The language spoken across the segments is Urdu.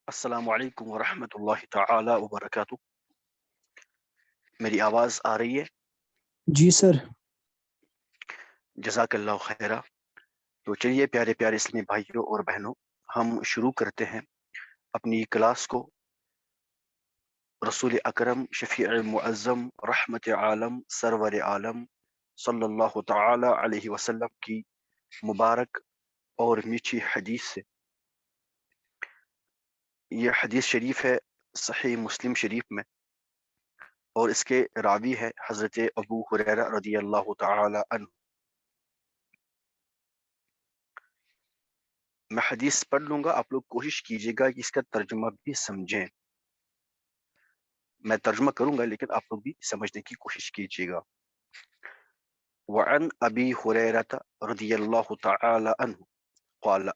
السلام علیکم ورحمۃ اللہ تعالی وبرکاتہ۔ میری آواز آ رہی ہے؟ جی سر۔ جزاک اللہ خیرہ۔ تو چلیے پیارے پیارے اسلامی بھائیوں اور بہنوں، ہم شروع کرتے ہیں اپنی کلاس کو رسول اکرم شفیع معظم رحمت عالم سرور عالم صلی اللہ تعالی علیہ وسلم کی مبارک اور میٹھی حدیث سے۔ یہ حدیث شریف ہے صحیح مسلم شریف میں، اور اس کے راوی ہے حضرت ابو ہریرہ رضی اللہ تعالی عنہ۔ میں حدیث پڑھ لوں گا، آپ لوگ کوشش کیجیے گا کہ اس کا ترجمہ بھی سمجھیں۔ میں ترجمہ کروں گا لیکن آپ لوگ بھی سمجھنے کی کوشش کیجیے گا۔ وعن ابی ہریرہ رضی اللہ تعالی عنہ قال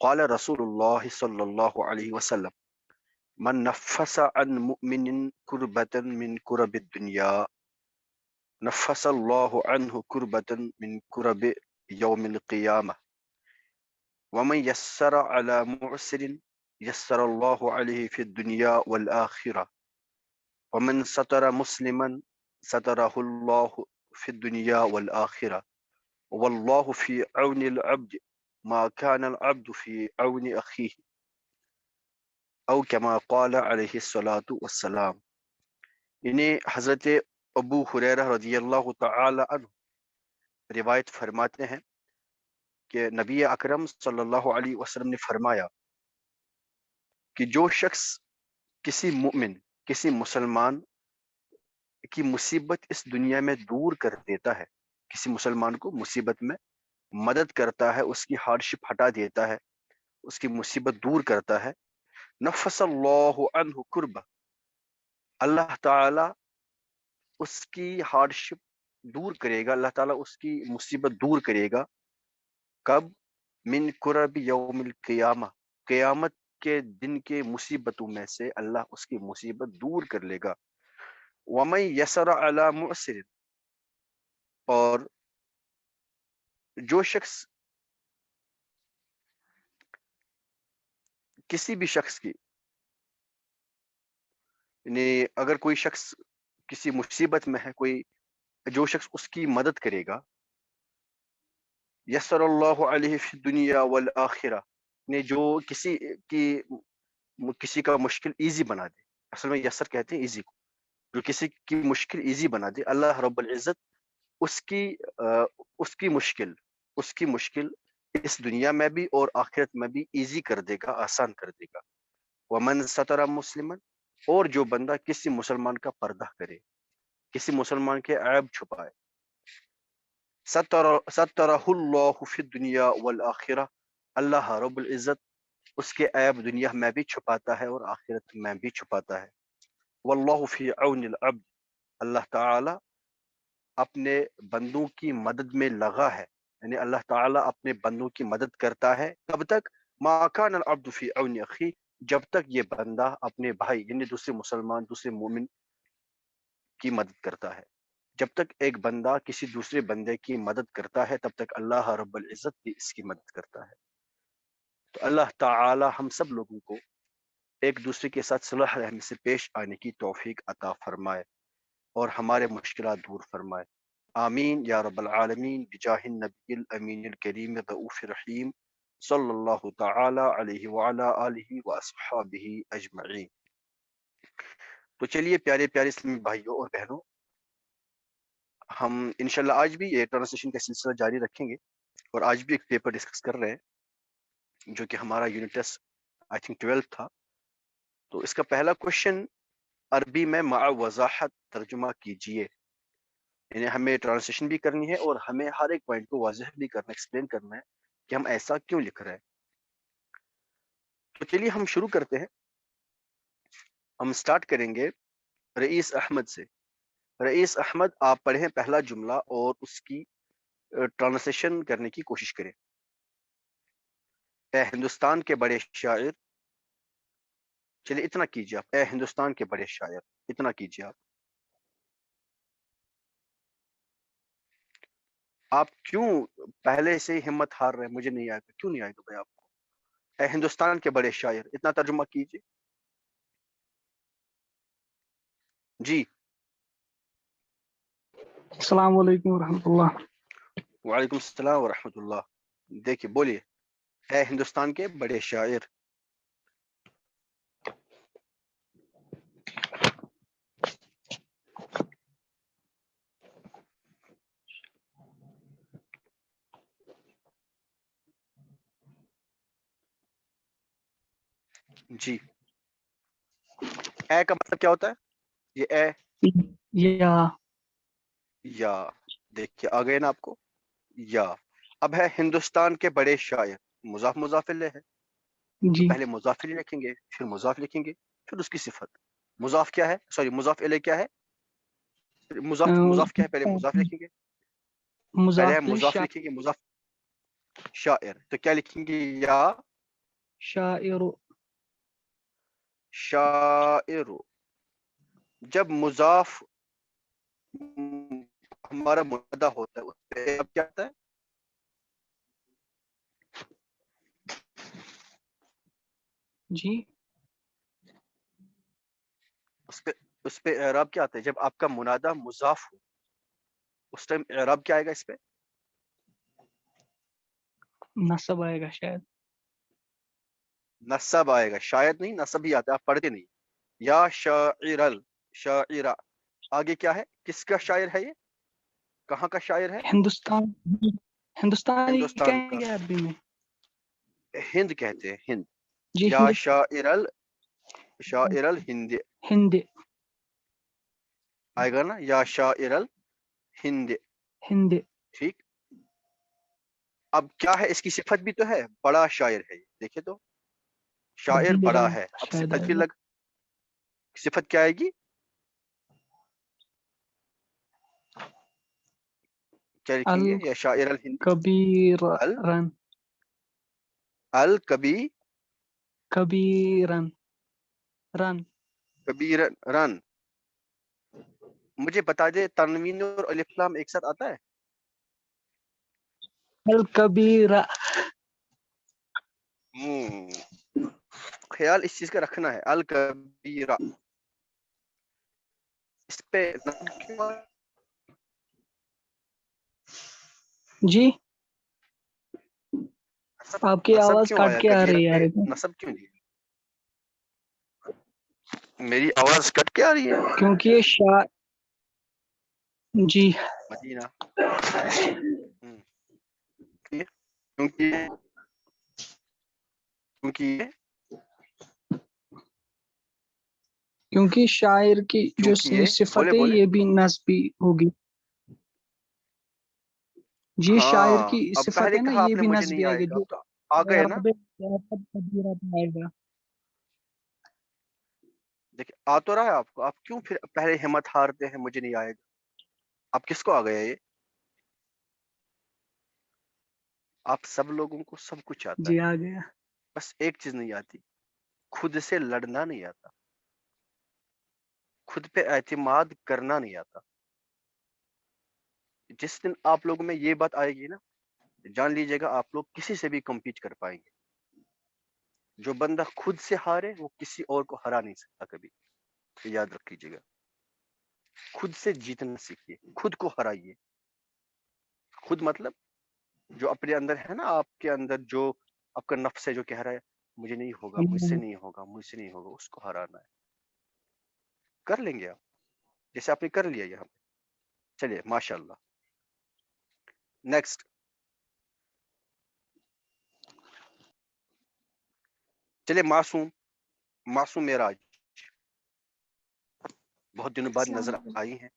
قال رسول اللہ صلی اللہ علیہ وسلم من نفس عن مؤمن کربة من کرب الدنیا نفس اللہ عنہ کربة من کرب یوم القیامہ ومن یسر علی معسر یسر اللہ علیہ فی الدنیا والآخرہ ومن ستر مسلما سترہ اللہ فی الدنیا والآخرہ واللہ فی عون العبد ما كان العبد فی عون اخیہ او کما قال علیہ الصلاۃ والسلام۔ انہیں حضرت ابو ہریرہ رضی اللہ تعالی عنہ روایت فرماتے ہیں کہ نبی اکرم صلی اللہ علیہ وسلم نے فرمایا کہ جو شخص کسی مومن، کسی مسلمان کی مصیبت اس دنیا میں دور کر دیتا ہے، کسی مسلمان کو مصیبت میں مدد کرتا ہے، اس کی ہارڈشپ ہٹا دیتا ہے، اس کی مصیبت دور کرتا ہے، نفس اللہ عنہ کربہ، اللہ تعالی اس کی ہارڈشپ دور کرے گا، اللہ تعالیٰ اس کی مصیبت دور کرے گا۔ کب؟ من کرب یوم القیامہ، قیامت کے دن کے مصیبتوں میں سے اللہ اس کی مصیبت دور کر لے گا۔ ومن یسر علی معسر، اور جو شخص کسی بھی شخص کی، یعنی اگر کوئی شخص کسی مصیبت میں ہے، کوئی جو شخص اس کی مدد کرے گا، یسر اللہ علیہ فی الدنیا والآخرہ، نے جو کسی کا مشکل ایزی بنا دے، اصل میں یسر کہتے ہیں ایزی کو، جو کسی کی مشکل ایزی بنا دے، اللہ رب العزت اس کی مشکل اس دنیا میں بھی اور آخرت میں بھی ایزی کر دے گا، آسان کر دے گا۔ ومن ستر مسلما، اور جو بندہ کسی مسلمان کا پردہ کرے، کسی مسلمان کے عیب چھپائے، سترہ اللہ فی الدنیا والآخرہ، اللہ رب العزت اس کے عیب دنیا میں بھی چھپاتا ہے اور آخرت میں بھی چھپاتا ہے۔ واللہ فی عون العبد، اللہ تعالی اپنے بندوں کی مدد میں لگا ہے، یعنی اللہ تعالیٰ اپنے بندوں کی مدد کرتا ہے۔ کب تک؟ ما کان العبد فی عون اخی، جب تک یہ بندہ اپنے بھائی یعنی دوسرے مسلمان، دوسرے مومن کی مدد کرتا ہے۔ جب تک ایک بندہ کسی دوسرے بندے کی مدد کرتا ہے تب تک اللہ رب العزت بھی اس کی مدد کرتا ہے۔ تو اللہ تعالی ہم سب لوگوں کو ایک دوسرے کے ساتھ صلح رحمی سے پیش آنے کی توفیق عطا فرمائے اور ہمارے مشکلات دور فرمائے، آمین یا رب العالمین، بجاہ النبی الامین الکریم الرؤوف الرحیم صلی اللہ تعالی علیہ وعلی آلہ واصحابہ اجمعین۔ تو چلیے پیارے پیارے اسلامی بھائیوں اور بہنوں، ہم انشاءاللہ آج بھی یہ ٹرانسلیشن کا سلسلہ جاری رکھیں گے، اور آج بھی ایک پیپر ڈسکس کر رہے ہیں جو کہ ہمارا یونٹ ٹیسٹ آئی تھنک 12 تھا۔ تو اس کا پہلا کوشچن عربی میں مع وضاحت ترجمہ کیجئے، یعنی ہمیں ٹرانسلیشن بھی کرنی ہے اور ہمیں ہر ایک پوائنٹ کو واضح بھی کرنا، ایکسپلین کرنا ہے کہ ہم ایسا کیوں لکھ رہے ہیں۔ تو چلیے ہم شروع کرتے ہیں۔ ہم سٹارٹ کریں گے رئیس احمد سے۔ رئیس احمد، آپ پڑھیں پہلا جملہ اور اس کی ٹرانسلیشن کرنے کی کوشش کریں۔ اے ہندوستان کے بڑے شاعر، چلیے اتنا کیجیے آپ، اے ہندوستان کے بڑے شاعر، اتنا کیجیے آپ۔ آپ کیوں پہلے سے ہی ہمت ہار رہے ہیں؟ مجھے نہیں آئے گا، کیوں نہیں آئے گا بھائی آپ کو؟ اے ہندوستان کے بڑے شاعر، اتنا ترجمہ کیجیے جی. السلام علیکم ورحمۃ اللہ. وعلیکم السلام ورحمۃ اللہ. دیکھیے بولیے، اے ہندوستان کے بڑے شاعر. جی، اے کا مطلب کیا ہوتا ہے؟ یہ اے یا، دیکھیے آ گئے نا آپ کو یا. اب ہے ہندوستان کے بڑے شاعر، مضاف مضاف الیہ ہے تو جی پہلے مضاف الیہ لکھیں گے، پھر مضاف لکھیں گے، پھر اس کی صفت. مضاف کیا ہے؟ سوری، مضاف الیہ کیا ہے؟ مضاف کیا ہے؟ پہلے مضاف لکھیں گے، پہلے ہم مضاف لکھیں گے، مضاف شاعر تو کیا لکھیں گے؟ یا شاعر. شاعر. جب مضاف ہمارا منادہ ہوتا ہے اس پہ اب کیا آتا ہے؟ جی اس پہ اعراب کیا آتا ہے؟ جب آپ کا منادہ مضاف ہو اس ٹائم اعراب کیا آئے گا اس پہ؟ نصب آئے گا شاید. نصب آئے گا، شاید نہیں، نصب ہی آتا ہے، آپ پڑھتے نہیں. یا شاعر شاعرہ، آگے کیا ہے؟ کس کا شاعر ہے یہ؟ کہاں کا شاعر ہے؟ ہندوستانی ہندوستان کہیں کا. گے عربی میں. ہند کہتے ہیں، ہند. جی یا شاعر الہند ہند. آئے گا نا، یا شاعر الہند. ہند. ٹھیک. اب کیا ہے اس کی صفت بھی تو ہے، بڑا شاعر ہے. دیکھیں تو شاعر بڑا ہے، اب شاید صفت آئے بھی گا. صفت کیا آئے گی؟ کیا لکھیں گے؟ یا شاعر الہند الکبیرن. الکبی کبیرن. رن. کبیر رن. مجھے بتا دے، تنوین اور الف لام ایک ساتھ آتا ہے؟ الکبیرہ. خیال اس چیز کا رکھنا ہے، الکبیرہ. اس پہ نصب کیوں آیا؟ جی آپ کی نصب آواز کیوں کٹ آیا کے آ کبیرہ رہی ہے پہ؟ یار. نصب کیوں دیا؟ میری آواز کٹ کے آ رہی ہے؟ کیونکہ یہ جی مدینہ. کیونکہ کیونکہ شاعر کی جو یہ صفت بولے ہے بولے یہ بھی نسبی ہوگی. جی شاعر ہاں. کی اب صفت پہلے ہے نا، کہا یہ آپ نے بھی مجھے نہیں نسبی آئے آئے گا. گا، جو اب تو آ گئے نا. قبیرہ آئے گا. دیکھیں آ تو رہا ہے آپ کو، آپ کیوں پھر پہلے ہمت ہارتے ہیں مجھے نہیں آئے گا؟ آپ کس کو آ گیا یہ؟ آپ سب لوگوں کو سب کچھ آتا جی ہے، آ گیا. بس ایک چیز نہیں آتی، خود سے لڑنا نہیں آتا، خود پہ اعتماد کرنا نہیں آتا. جس دن آپ لوگوں میں یہ بات آئے گی نا، جان لیجیے گا آپ لوگ کسی سے بھی کمپیٹ کر پائیں گے. جو بندہ خود سے ہارے وہ کسی اور کو ہرا نہیں سکتا کبھی، یاد رکھ لیجیے گا. خود سے جیتنا سیکھیے، خود کو ہرائیے. خود مطلب جو اپنے اندر ہے نا، آپ کے اندر جو آپ کا نفس ہے جو کہہ رہا ہے مجھے نہیں ہوگا، مجھ سے نہیں ہوگا، مجھ سے نہیں ہوگا، اس کو ہرانا ہے. کر لیں گے آپ، جیسے آپ نے کر لیا یہاں پہ. چلیے ماشاء اللہ. نیکسٹ. چلیے معصوم معراج بہت دنوں بعد السلام نظر علیکم. آئی ہیں.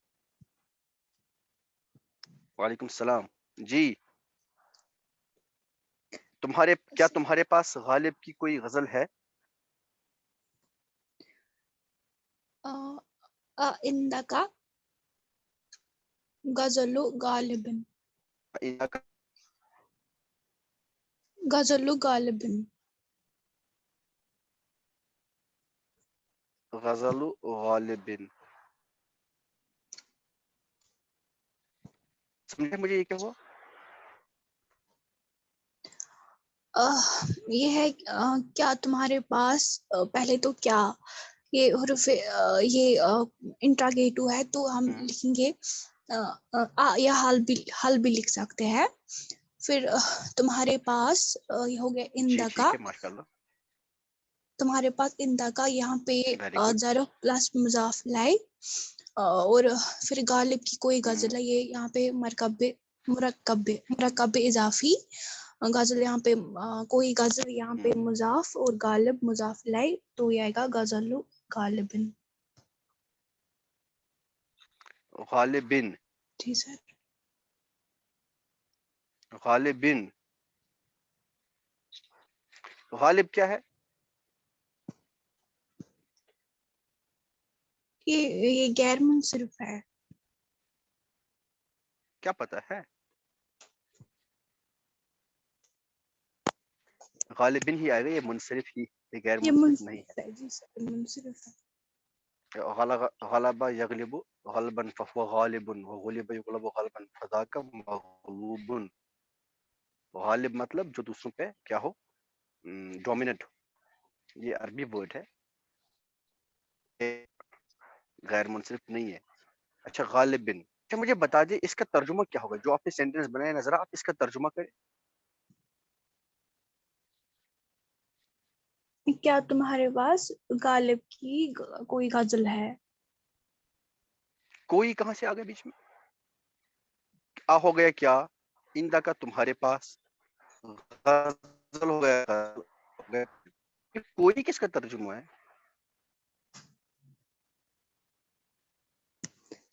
وعلیکم السلام. جی کیا تمہارے پاس غالب کی کوئی غزل ہے؟ عندك غزل غالب. غزل غالب. غزل غالب. سمجھے مجھے یہ کیا ہوا؟ یہ ہے کیا تمہارے پاس پہلے تو کیا یہ حرف یہ انٹراگیٹو ہے تو ہم لکھیں گے یا حل بھی لکھ سکتے ہیں. پھر تمہارے پاس یہ ہو گیا جی اندہ ٹھیک کا. ہے ماشاء اللہ. تمہارے پاس اندہ کا یہاں پہ ویری گڈ. ظرف پلس مضاف لائے اور پھر غالب کی کوئی غزل ہے. یہ یہاں پہ مرکب اضافی غزل یہاں پہ کوئی غزل یہاں پہ مضاف اور غالب مضاف لائے تو یہ آئے گا غزل غالبن. غالبن. جی سر. غالبن. غالب کیا ہے؟ یہ غیر منصرف ہے. کیا پتہ ہے؟ غالبن ہی آئے گا. یہ منصرف ہی، یہ غیر یہ منصرف نہیں منصرف ہے. جی سر منصرف ہے. غلب یغلب غلبا فهو غالب وغلب یغلب غلبا فذاك مغلوب. غالب مطلب جو دوسروں پہ کیا ہو، ڈومیننٹ. یہ عربی ورڈ ہے، غیر منصرف نہیں ہے. اچھا غالب بن. اچھا مجھے بتا دیں اس کا ترجمہ کیا ہوگا؟ جو آپ نے سینٹینس بنایا نظر آپ اس کا ترجمہ کریں. کیا تمہارے پاس غالب کی کوئی غزل ہے؟ کوئی کہاں سے آ گیا بیچ میں؟ آ ہو گیا کیا، اندہ کا تمہارے پاس، غزل ہو گیا. کوئی کس کا ترجمہ ہے؟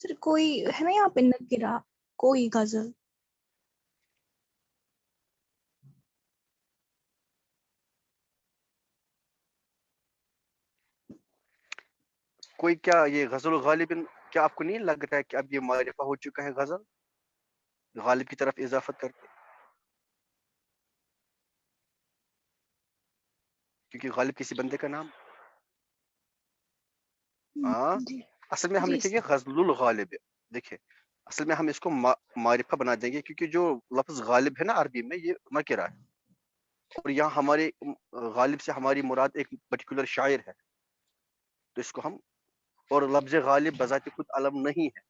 سر کوئی ہے نا یہاں پہ نکرہ، کوئی غزل. کوئی کیا یہ غزل غالب، کیا آپ کو نہیں لگ رہا ہے کہ اب یہ معرفہ ہو چکا ہے غزل غالب کی طرف اضافت کر کے؟ کیونکہ غالب کسی بندے کا نام. ہاں جی اصل میں ہم جی لکھیں گے غزل الغالب. دیکھیں اصل میں ہم اس کو معرفہ بنا دیں گے کیونکہ جو لفظ غالب ہے نا عربی میں یہ نکرہ ہے، اور یہاں ہمارے غالب سے ہماری مراد ایک پرٹیکولر شاعر ہے، تو اس کو ہم، اور لفظ غالب بذات خود علم نہیں ہے،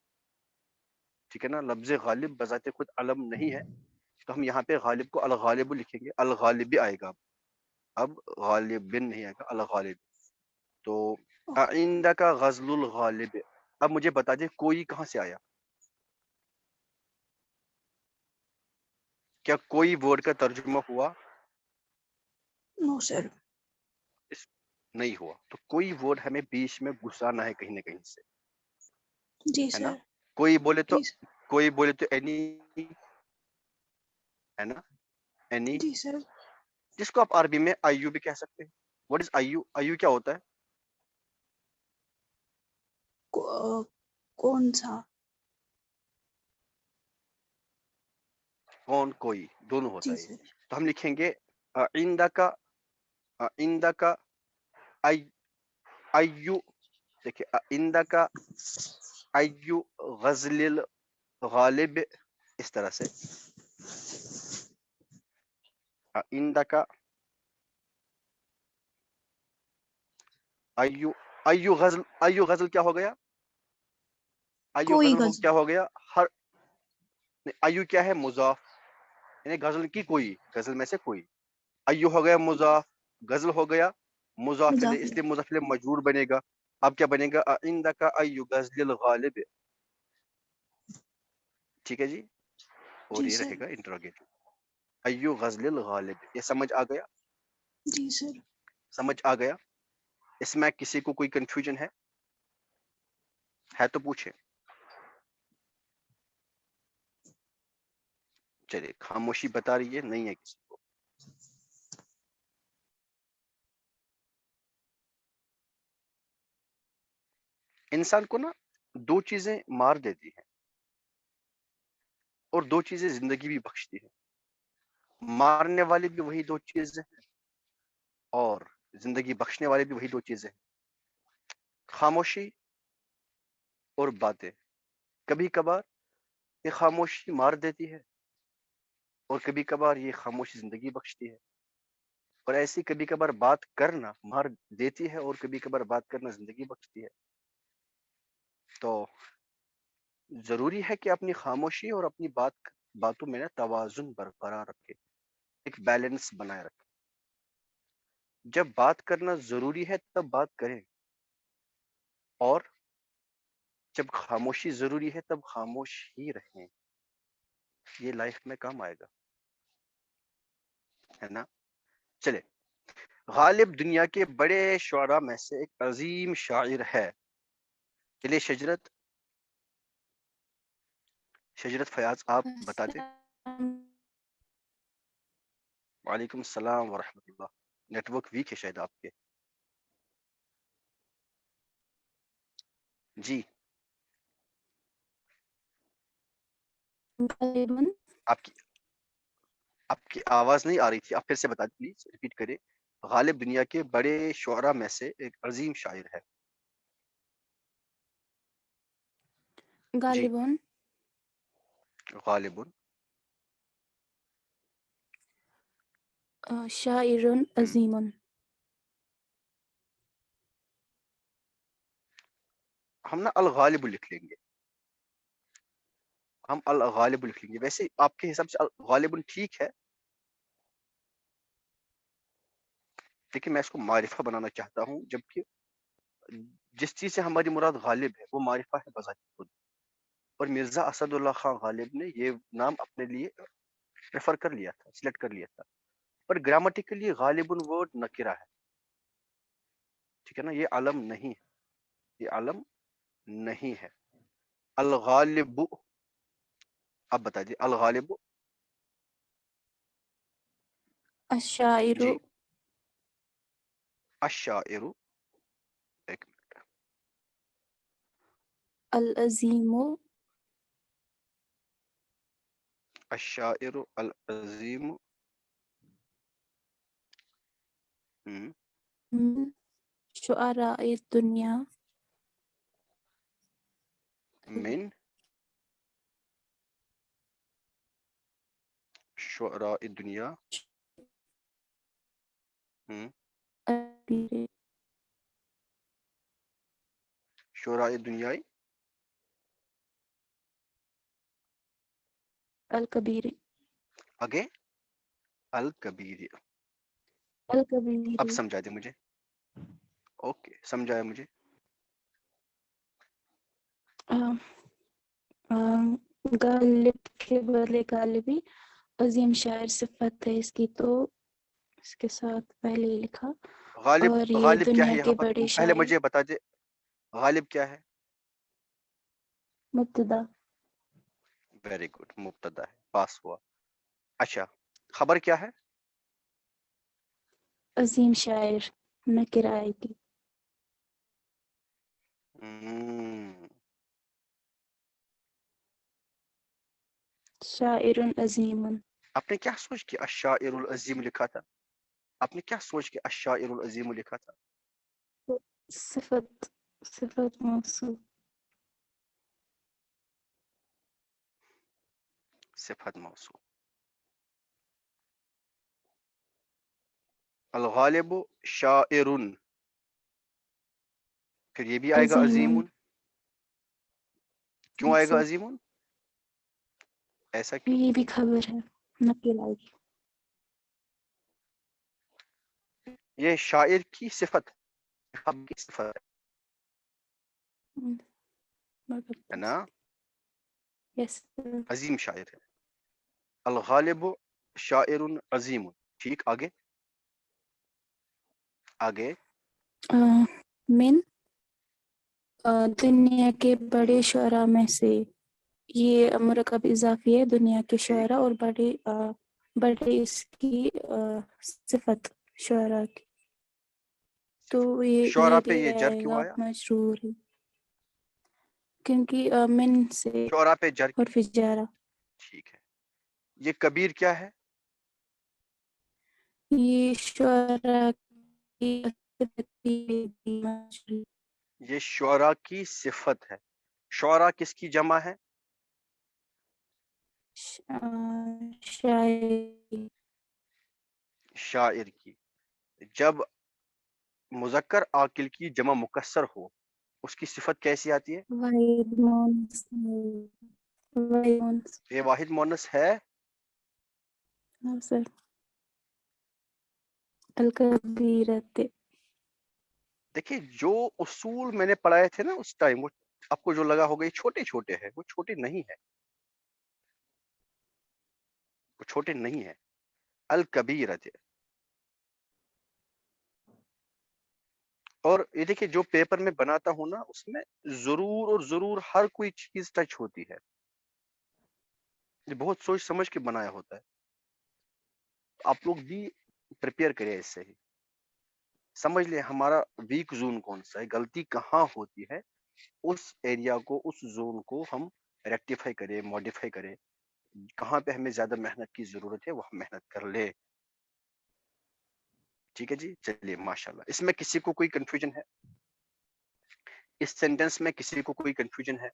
ٹھیک ہے نا، لفظ غالب بذات خود علم نہیں ہے، تو ہم یہاں پہ غالب کو الغالب لکھیں گے. الغالب بھی آئے گا، اب غالب بن نہیں آئے گا، الغالب. تو آئندہ کا غزل الغالب. اب مجھے بتا دیں کوئی کہاں سے آیا؟ کیا کوئی ورڈ کا ترجمہ ہوا؟ نو سر. نہیں ہوا. تو کوئی ورڈ ہمیں بیچ میں گھسانا ہے کہیں نہ کہیں سے، جی ہے نا. سر. کوئی بولے تو، جی سر. کوئی بولے تو اینی ہے نا، اینی، جی سر. جس کو آپ عربی میں ایو بھی کہہ سکتے ہیں. واٹ از ایو؟ ایو کیا ہوتا ہے؟ کون سا؟ کون، کوئی، دونوں ہوتا جی ہے. سر. تو ہم لکھیں گے آئندہ کا، آئندہ کا ایو. دیکھیں آئندہ کا ایو غزل الغالب، اس طرح سے آئندہ کا ایو غزل. ایو غزل کیا ہو گیا؟ ایو کوئی غزل غزل. کیا ہو گیا؟ ہر ایو کیا ہے؟ مضاف، یعنی غزل کی کوئی، غزل میں سے کوئی. ایو ہو گیا مضاف، غزل ہو گیا مضاف الیہ، اس مضاف. لیے مضاف الیہ مجرور بنے گا. اب کیا بنے گا؟ آئندہ کا ایو غزل الغالب. ٹھیک ہے جی. اور جی یہ سر. رہے گا انٹروگیٹو. ایو غزل الغالب. یہ سمجھ آ گیا؟ جی سر. سمجھ آ گیا؟ اس میں کسی کو کوئی کنفیوژن ہے تو پوچھے. چلیے خاموشی بتا رہی ہے نہیں ہے کسی کو. انسان کو نا دو چیزیں مار دیتی ہیں اور دو چیزیں زندگی بھی بخشتی ہیں. مارنے والی بھی وہی دو چیزیں ہیں اور زندگی بخشنے والی بھی وہی دو چیزیں ہیں. خاموشی اور باتیں. کبھی کبھار یہ خاموشی مار دیتی ہے اور کبھی کبھار یہ خاموشی زندگی بخشتی ہے. اور ایسی کبھی کبھار بات کرنا مہر دیتی ہے اور کبھی کبھار بات کرنا زندگی بخشتی ہے. تو ضروری ہے کہ اپنی خاموشی اور اپنی باتوں میں نا توازن برقرار رکھے، ایک بیلنس بنائے رکھے. جب بات کرنا ضروری ہے تب بات کریں، اور جب خاموشی ضروری ہے تب خاموش ہی رہیں. یہ لائف میں کام آئے گا، ہے نا. چلے، غالب دنیا کے بڑے شعراء میں سے ایک عظیم شاعر ہے. چلے شجرت فیاض آپ بتا دیں. وعلیکم السلام ورحمۃ اللہ. نیٹ ورک ویک ہے شاید آپ کے. جی آپ کی آواز نہیں آ رہی تھی، آپ پھر سے بتا دیں پلیز، ریپیٹ کریں. غالب دنیا کے بڑے شعراء میں سے ایک عظیم شاعر ہے. جی غالباً غالب. شاعر عظیم. ہم نا الغالب لکھ لیں گے، ہم الغالب لکھ لیں گے. ویسے آپ کے حساب سے غالب ٹھیک ہے، لیکن میں اس کو معرفہ بنانا چاہتا ہوں، جبکہ جس چیز سے ہماری مراد غالب ہے وہ معرفہ ہے بذات خود. اور مرزا اسد اللہ خان غالب نے یہ نام اپنے لیے پریفر کر لیا تھا، سلیکٹ کر لیا تھا. پر گرامٹیکلی غالب ورڈ نکرہ ہے، ٹھیک ہے نا. یہ علم نہیں ہے، یہ علم نہیں ہے. الغالب، اب بتا دیے الغالب. الشاعر جی الشاعر، ایک منٹ. العظیم الشاعر العظیم من شعراء الدنیا من شعراء الدنیا الكبير شعراء الدنیا الكبير آگے الکبیر. الكبير. اب سمجھا دے مجھے. اوکے سمجھایا مجھے. غالب کے بدلے غالبی عظیم شاعر صفت ہے اس کی، تو اس کے ساتھ پہلے ہی لکھا. غالب، اور یہ غالب کیا دنیا ہے یہاں کے پر؟ بڑے پہلے شاعر. مجھے بتا دے غالب کیا ہے. مبتدا. ویری گڈ، مبتدا ہے، پاس ہوا. اچھا، خبر کیا ہے؟ عظیم شاعر نکرہ آئے گی. شاعر عظیم. آپ نے کیا سوچ کے الشاعر العظیم لکھا تھا؟ آپ نے کیا سوچ کے الشاعر العظیم لکھا تھا؟ صفت موصوف. صفت موصوف. الغالب شاعر، پھر یہ بھی آئے گا عظیم. عظیم. کیوں آئے گا موصوف. عظیم؟ ایسا کیوں؟ یہ بھی خبر ہے، نقل آئے گی. یہ شاعر کی صفت کی صفت ہے نا. یس. عظیم شاعر ہے. الغالب شاعر عظیم. ٹھیک، آگے آگے. من دنیا کے بڑے شعراء میں سے، یہ مرکب اضافی ہے، دنیا کے ٹھیک، شعراء اور بڑے اس کی صفت شعراء کی. تو یہ شعراء پہ بھی یہ جر آئے کیوں گا آیا؟ مجرور ہے، کیونکہ من سے شعراء پہ جر حرف جارہ. ٹھیک ہے. یہ کبیر کیا ہے؟ یہ شعراء کی مجرور. یہ شعراء کی صفت ہے. شعراء کس کی جمع ہے؟ شاعر. شاعر کی. جب مذکر عاقل کی جمع مکسر ہو اس کی صفت کیسی آتی ہے؟ واحد مونس واحد مونس یہ واحد مونس ہے. ہاں سر الکبیرت دیکھیے جو اصول میں نے پڑھائے تھے نا اس ٹائم، وہ آپ کو جو لگا ہوگا یہ چھوٹے چھوٹے ہیں، وہ چھوٹے نہیں ہیں، وہ چھوٹے نہیں ہیں. الکبیرت. اور یہ دیکھیے جو پیپر میں بناتا ہوں نا اس میں ضرور اور ضرور ہر کوئی چیز ٹچ ہوتی ہے. یہ بہت سوچ سمجھ کے بنایا ہوتا ہے. آپ لوگ بھی پریپیئر کریں اس سے ہی سمجھ لیں ہمارا ویک زون کون سا ہے، غلطی کہاں ہوتی ہے، اس ایریا کو، اس زون کو ہم ریکٹیفائی کریں، ماڈیفائی کریں. کہاں پہ ہمیں زیادہ محنت کی ضرورت ہے وہ ہم محنت کر لے. ٹھیک ہے جی، چلیے ماشاء اللہ. اس میں کسی کو کوئی کنفیوژن ہے؟ اس سینٹینس میں کسی کو کوئی کنفیوژن ہے؟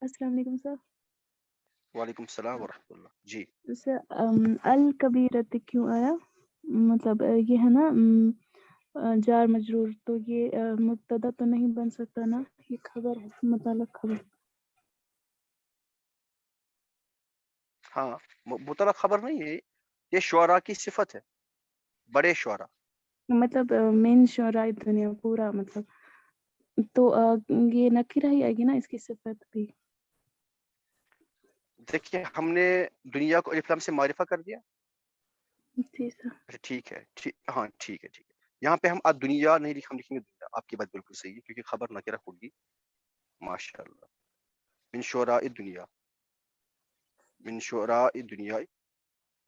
السلام علیکم سر. وعلیکم السلام ورحمۃ اللہ. جی سر الکبیرت کیوں آیا؟ مطلب یہ ہے نا جار مجرور، تو یہ مبتدا تو نہیں بن سکتا نا، یہ خبر ہے، متعلق خبر. ہاں، مطلق خبر نہیں ہے، یہ شعراء کی صفت ہے، بڑے شعراء. مطلب من شعراء دنیا پورا، مطلب تو یہ نکرہ ہی آئے گی نا اس کی صفت بھی. دیکھیے ہم نے دنیا کو الف لام سے معرفہ کر دیا. جی سر. اچھا ٹھیک ہے، ہاں ٹھیک ہے. یہاں پہ ہم دنیا نہیں ہم لکھیں گے دنیا. آپ کی بات بالکل صحیح ہے کیونکہ خبر نکرہ ہوگی. ماشاء اللہ. من شعراء دنیا، من شعراء دنیا،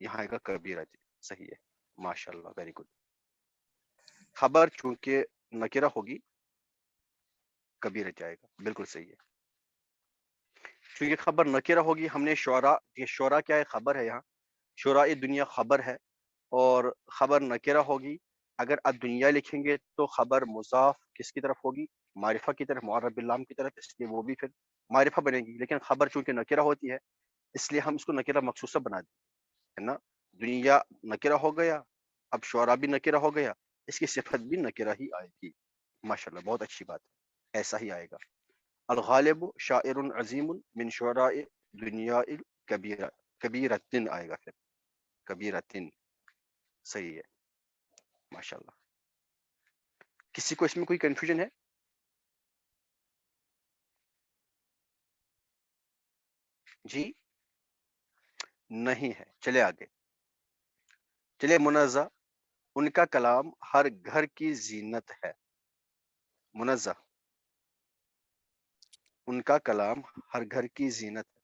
یہاں آئے گا کبیرہ. صحیح ہے ماشاء اللہ، ویری گڈ. خبر چونکہ نکرہ ہوگی کبیرہ جائے گا، بالکل صحیح ہے. چونکہ خبر نکرہ ہوگی ہم نے شعراء، یہ شعراء کیا ہے؟ خبر ہے. یہاں شعراء دنیا خبر ہے اور خبر نکرہ ہوگی. اگر الدنیا لکھیں گے تو خبر مضاف کس کی طرف ہوگی؟ معرفہ کی طرف، معرب باللام کی طرف، اس لیے وہ بھی پھر معرفہ بنے گی. لیکن خبر چونکہ نکرہ ہوتی ہے اس لیے ہم اس کو نکرہ مخصوصہ بنا دیں ہے نا. دنیا نکرہ ہو گیا، اب شعراء بھی نکرہ ہو گیا، اس کی صفت بھی نکرہ ہی آئے گی. ماشاءاللہ بہت اچھی بات ہے، ایسا ہی آئے گا. الغالب شاعر عظیم من شعراء دنیا کبیرہ، کبیرتن آئے گا پھر، کبیرتن. صحیح ہے ماشاءاللہ. کسی کو اس میں کوئی کنفیوژن ہے؟ جی نہیں ہے. چلے آگے. چلے منزہ، ان کا کلام ہر گھر کی زینت ہے. منزہ، ان کا کلام ہر گھر کی زینت ہے.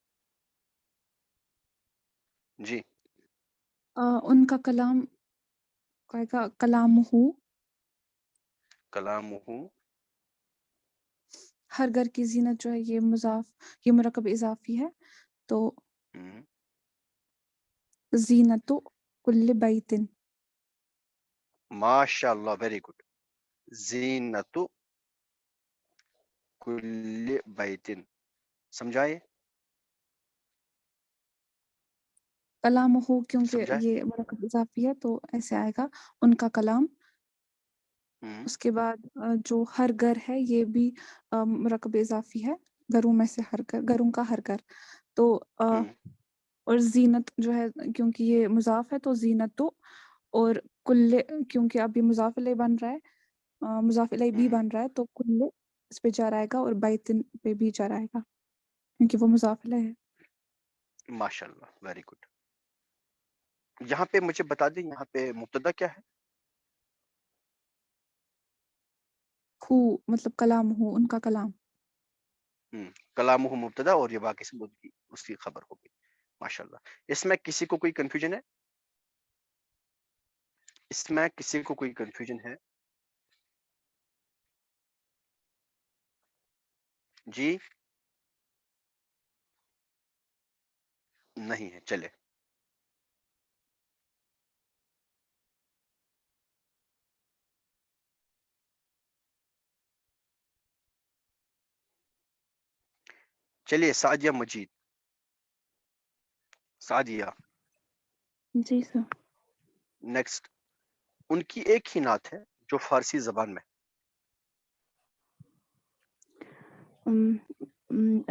جی ان کا کلام کا کلام ہو، کلام ہوں. ہر گھر کی زینت جو ہے یہ مضاف، یہ مرکب اضافی ہے، تو زینت کل بیتن. ماشاء اللہ ویری گڈ. زینت کل بیتن. سمجھائے؟ کلام ہو کیونکہ سمجھائے؟ یہ مرکب اضافی ہے تو ایسے آئے گا ان کا کلام. اس کے بعد جو ہر گھر ہے یہ بھی مرکب اضافی ہے، گھروں میں سے ہر گھر، گھروں کا ہر گھر. تو اور زینت جو ہے کیونکہ یہ مضاف ہے تو زینت تو، اور کل کیونکہ ابھی مضاف الیہ بن رہا ہے، مضاف الیہ بھی بن رہا ہے تو کل اس پہ جا رہے گا اور بیتن پہ بھی جا رہے گا کیونکہ وہ مضاف الیہ ہے. ماشاء اللہ ویری گڈ. یہاں پہ مجھے بتا دیں یہاں پہ مبتدا کیا ہے؟ ہو مطلب کلام ہو، ان کا کلام. کلام ہو مبتدا اور یہ باقی سے اس کی خبر ہوگی. ماشاءاللہ. اس میں کسی کو کوئی کنفیوژن ہے؟ اس میں کسی کو کوئی کنفیوژن ہے؟ جی نہیں ہے. چلے چلیے. سعدیہ مجید، سعدیہ جی سر. نیکسٹ، ان کی ایک ہی نعت ہے جو فارسی زبان میں.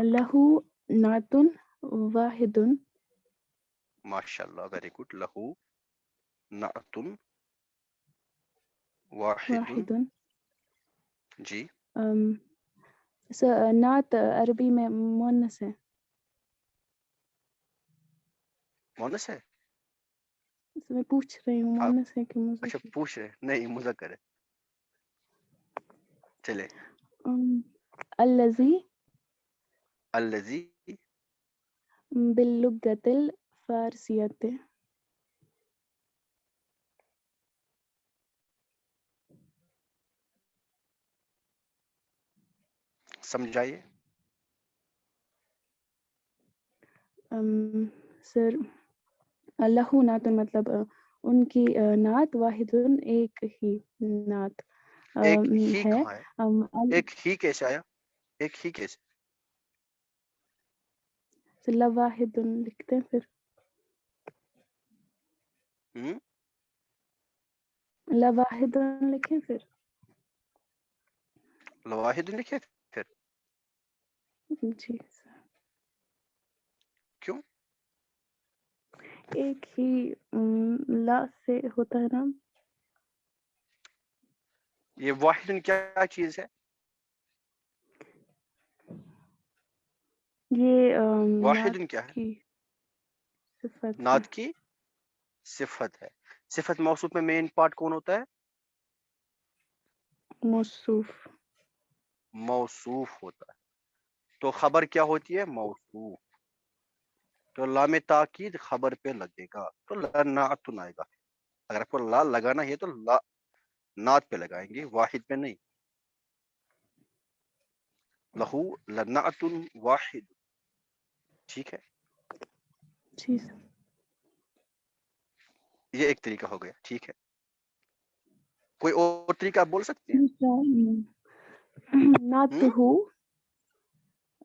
لہو نعتن واحد. ماشاء اللہ، ویری گڈ. لہو نعت واحد. جی سر نعت عربی میں مونس ہے. مونس ہے. میں پوچھ رہی ہوں آپ مونس ہے کہ اچھا مذکر. پوچھ رہے نہیں، مذکر ہے. چلے. الذی الذی باللغت الفارسیت. سمجھائیے. سر لہو نعت مطلب ان کی نعت واحد ایک ہی نعت ایک ہی ہے. کہاں ہے؟ ایک ہی کیسے آیا؟ ایک ہی کیسے؟ لواحد لکھتے ہیں پھر. لواحد لکھیں پھر. لواحد لکھے پھر. جی سر. کیوں؟ ایک ہی لا سے ہوتا ہے نا. یہ واحد کیا چیز ہے؟ یہ واحد نعت کیا ہے؟ کی صفت ہے. نعت کی صفت ہے. صفت موصوف میں مین پارٹ کون ہوتا ہے؟ موصوف. موصوف ہوتا ہے. تو خبر کیا ہوتی ہے؟ موصوف. تو لام تاکید خبر پہ لگے گا تو نعت آئے گا. اگر آپ کو لا لگانا ہے تو لا نعت پہ لگائیں گے، واحد پہ نہیں. لہو لنعت واحد. ٹھیک ہے، جی سر. یہ ایک طریقہ ہو گیا. ٹھیک ہے، کوئی اور طریقہ آپ بول سکتے ہیں؟ نعتہ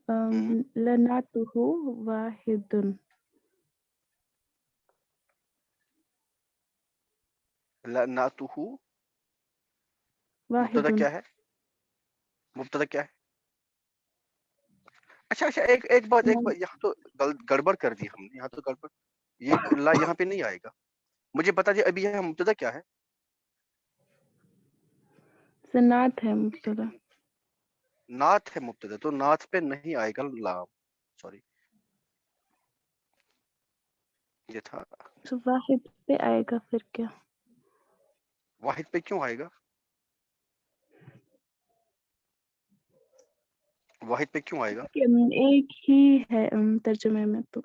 ہم؟ لنعتہ واحد. لنعتہ واحد. مبتدا کیا ہے؟ مبتدا کیا ہے؟ اچھا ایک بات یہاں تو گڑبڑ کر دی ہم نے. یہاں تو گڑبڑ، یہ لا یہاں پہ نہیں آئے گا. مجھے بتا دیا ابھی یہاں مبتدا کیا ہے؟ نعت ہے مبتدا. نعت ہے مبتدا، تو نعت پہ نہیں آئے گا لام. سوری، یہ تھا. تو واحد پہ آئے گا پھر کیا؟ واحد پہ کیوں آئے گا؟ واحد پہ کیوں آئے گا؟ ایک ہی ہے ترجمے میں تو.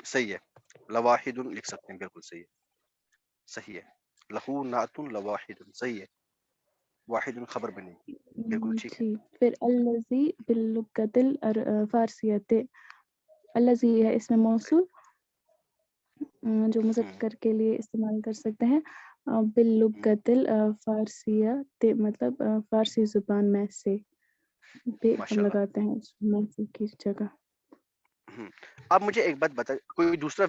صحیح ہے، لواحد لکھ سکتے ہیں. بالکل صحیح ہے، صحیح ہے. لہو نعت لواحد، صحیح ہے. واحد خبر بنے گی. بالکل ٹھیک ہے. جی. پھر الذی باللغت الفارسیت. الذی ہے اس میں موصول جو مذکر کے لیے استعمال کر سکتے ہیں. باللغت الفارسیت مطلب فارسی زبان میں سے. پہ ہم ماشاء اللہ. لگاتے ہیں اس میں سے کی جگہ. اب مجھے ایک بات بتا، کوئی دوسرا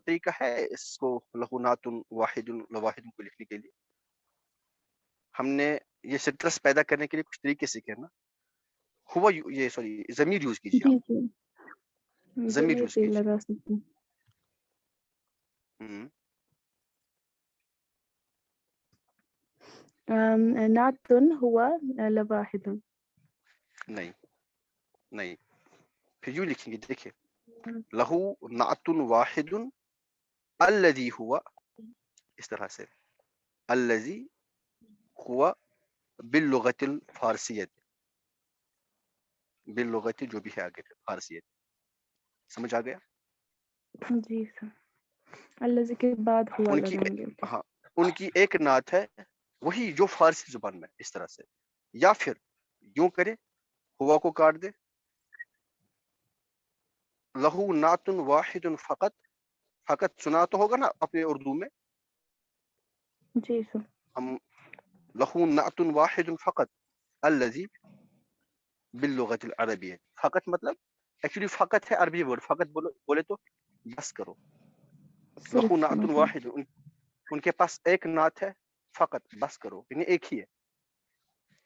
طریقہ ہے اس کو لہو نعت واحد لواحد کو لکھنے کے لیے؟ ہم نے یہ سٹرس پیدا کرنے کے لیے کچھ طریقے سیکھے نا. ہوا یہ سوری ضمیر یوز کیجیے. جی آپ جی. ضمیر ضمیر یوز بھی کیجیے. لگا سکتے ہیں. نعت ہوا لواحد. نہیں نہیں، پھر یوں لکھیں گے. دیکھیے، لہو نعت واحد الذی ہوا، اس طرح سے الذی ہوا باللغت الفارسیت. باللغت جو بھی ہے آگے فارسیت. سمجھ آ گیا؟ جی سر. الذی کے بعد ہوا ان کی لگائیں گے. ہاں، ان کی ایک نعت ہے وہی جو فارسی زبان میں اس طرح سے. یا پھر یوں کرے، ہوا کو کاٹ دے، لہو نعت واحد فقط. فقط سنا تو ہوگا نا اپنے اردو میں. جی سر. ہم لہو نعت واحد فقط الذی باللغت العربیہ. فقط مطلب ایکچولی فقط ہے عربی ورڈ, فقط بولے تو بس کرو. صرف لہو نعت مطلب واحد, ان کے پاس ایک نعت ہے, فقط بس کرو, یعنی ایک ہی ہے,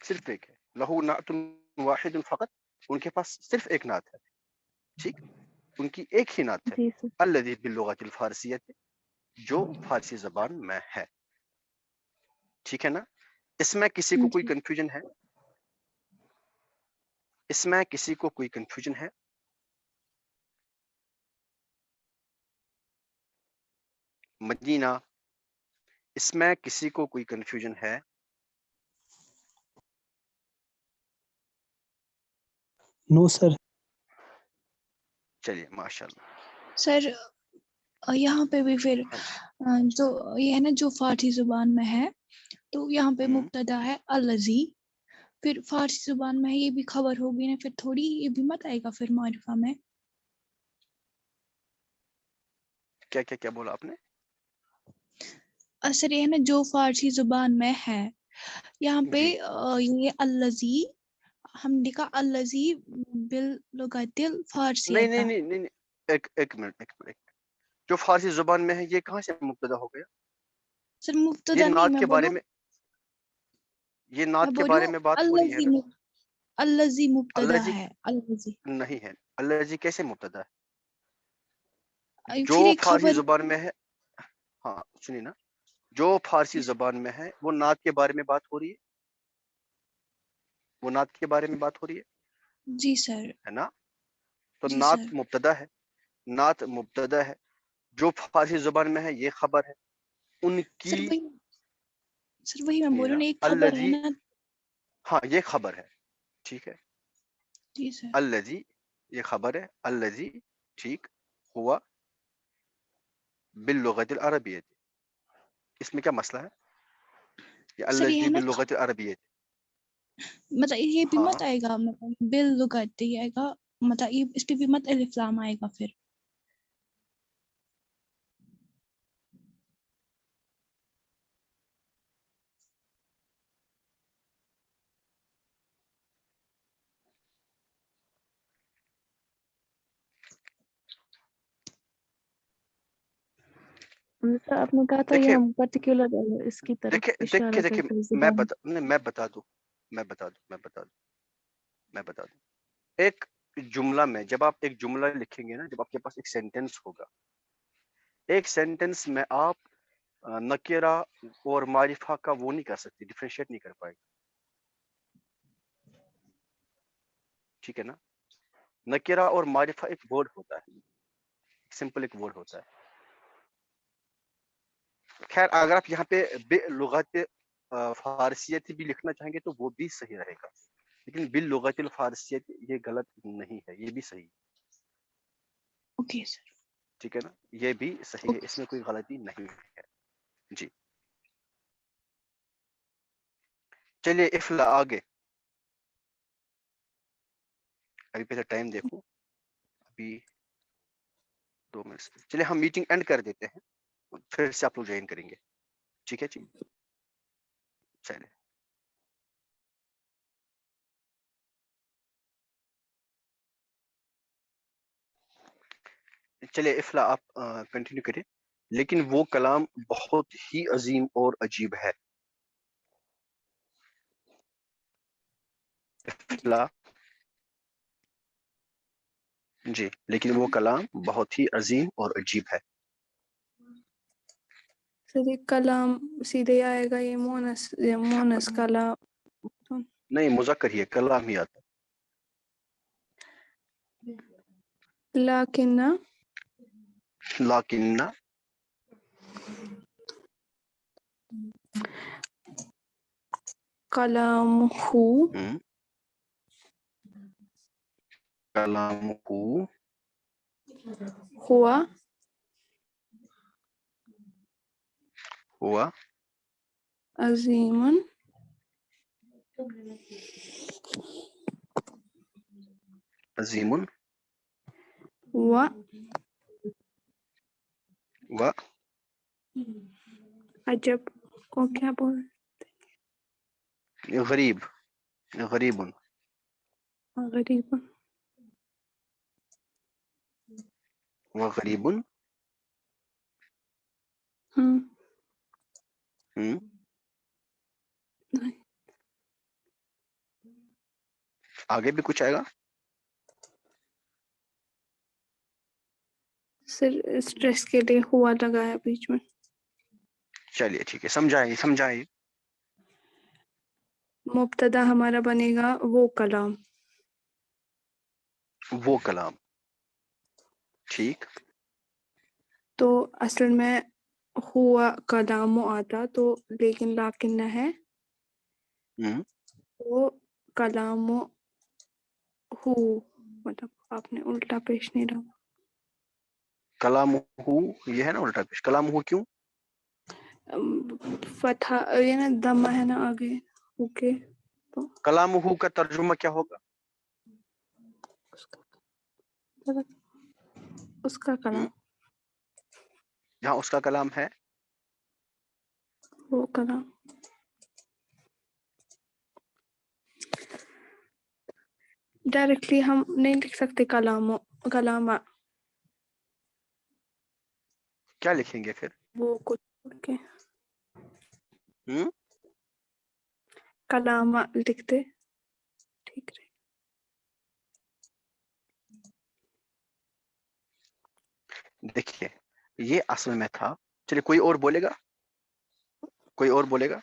صرف ایک ہے. لہو نعت واحد فقط, ان کے پاس صرف ایک نعت ہے, ٹھیک, ان کی ایک ہی نعت ہے. جی سر. الذی باللغۃ الفارسیۃ, جو فارسی زبان میں ہے, ٹھیک ہے نا. اس میں کسی کو کوئی جی کنفیوژن ہے؟ اس میں کسی کو کوئی کنفیوژن ہے؟ مدینہ, اس میں کسی کو کوئی کنفیوژن ہے؟ نو سر. چلیے ماشاء اللہ. سر یہاں پہ بھی پھر ہاں جی. جو یہ ہے نا جو فارسی زبان میں ہے تو یہاں پہ ہم، مبتدا ہے الذی, پھر فارسی زبان میں ہے یہ بھی خبر ہوگی نا, پھر تھوڑی یہ بھی مت آئے گا پھر معرفہ میں. کیا کیا کیا بولا آپ نے؟ اثر یہ ہے نا جو فارسی زبان میں ہے, یہاں پہ جی یہ الذی ہم لکھا الذی باللغت نہیں الفارسیۃ. نہیں نہیں نہیں, ایک منٹ. جو فارسی زبان میں ہے یہ کہاں سے مبتدا ہو گیا؟ سر یہ مبتدا نہیں, نعت میں کے بارے بولوں میں, یہ میں نعت کے بولوں بارے میں بات ہو رہی ہے نا. الذی مبتدا الذی ہے, الذی نہیں ہے, الذی کیسے مبتدا ہے؟ جو پھر ایک فارسی خبر. زبان میں ہے, ہاں سنیے نا, جو فارسی زبان میں ہے وہ نعت کے بارے میں بات ہو رہی ہے, وہ نعت کے بارے میں بات ہو رہی جی سر. ہے نا. تو جی نعت سر. مبتدا ہے, نعت مبتدا ہے, جو فارسی زبان میں ہے یہ خبر ہے. ان کی سر وہی میں سنیے بول رہا نا, ہوں, ایک خبر ہے الذی, نا. ہاں یہ خبر ہے, ٹھیک ہے. جی سر. الذی یہ خبر ہے, الذی ٹھیک, ہوا باللغت العربیہ, اس میں کیا مسئلہ ہے؟ یہ سر یہ ہے الذی نا باللغت العربیہ, مطلب یہ بھی ہاں مت آئے گا, مطلب باللغت یہ آئے گا, مطلب یہ اس پہ بھی مت الف لام آئے گا پھر. جیسا آپ نے کہا تھا دیکھیں یہاں پرٹیکولر اس کی طرف دیکھیں اشارہ دیکھیں کرتے ہوئے زبان. میں بتا دوں. ایک جملہ میں جب آپ ایک جملہ لکھیں گے نا, جب آپ کے پاس ایک سینٹنس ہوگا, ایک سینٹنس میں آپ نکرہ اور معرفہ کا وہ نہیں کر سکتے, ڈیفرینشیٹ نہیں کر پائے گا, ٹھیک ہے نا. نکرہ اور معرفہ ایک ورڈ ہوتا ہے, سمپل ایک ورڈ ہوتا ہے. خیر اگر آپ یہاں پہ باللغت فارسیت بھی لکھنا چاہیں گے تو وہ بھی صحیح رہے گا, لیکن باللغت الفارسیت یہ غلط نہیں ہے, یہ بھی صحیح, اوکے سر. ٹھیک ہے نا, یہ بھی صحیح ہے, اس میں کوئی غلطی نہیں ہے. جی چلیے افلا آگے. ابھی پہلے ٹائم دیکھو, ابھی 2 منٹ. چلیے ہم میٹنگ اینڈ کر دیتے ہیں, پھر سے آپ لوگ جوائن کریں گے, ٹھیک ہے جی. چلیے چلیے افلا آپ کنٹینیو کریں, لیکن وہ کلام بہت ہی عظیم اور عجیب ہے. افلا جی, لیکن وہ کلام بہت ہی عظیم اور عجیب ہے. سر یہ کلام سیدھے آئے گا, یہ مونس کلام. نہیں مذکر ہی ہے, کلام ہی آتا لیکن ہے. لیکن کلام کلام کو ہوا ہوا عظیم عظیم و و عجب کو کیا بول غریب, غریب غریب وغریب آگے بھی کچھ آئے گا؟ سر اسٹریس کے لیے ہوا لگا ہے بیچ میں. چلیے ٹھیک ہے، سمجھائیے. مبتدا ہمارا بنے گا وہ کلام. وہ کلام، ٹھیک. تو اصل میں ہوا کلام آتا تو لیکن لاکن نہ ہے وہ کلام ہو، مطلب آپ نے الٹا پیش نہیں ڈالا. کلام ہو یہ ہے نا الٹا پیش. کلام ہو کیوں؟ فتح یہ نا دمہ ہے نا آگے ہو کے. تو کلام ہو کا ترجمہ کیا ہوگا؟ اس کا کلام، جہاں اس کا کلام ہے وہ کلام. ڈائریکٹلی ہم نہیں لکھ سکتے کلام کیا لکھیں گے پھر؟ وہ کچھ کے ہم؟ کلام لکھتے ٹھیک رہے. دیکھیے یہ اصل میں تھا. چلیے کوئی اور بولے گا؟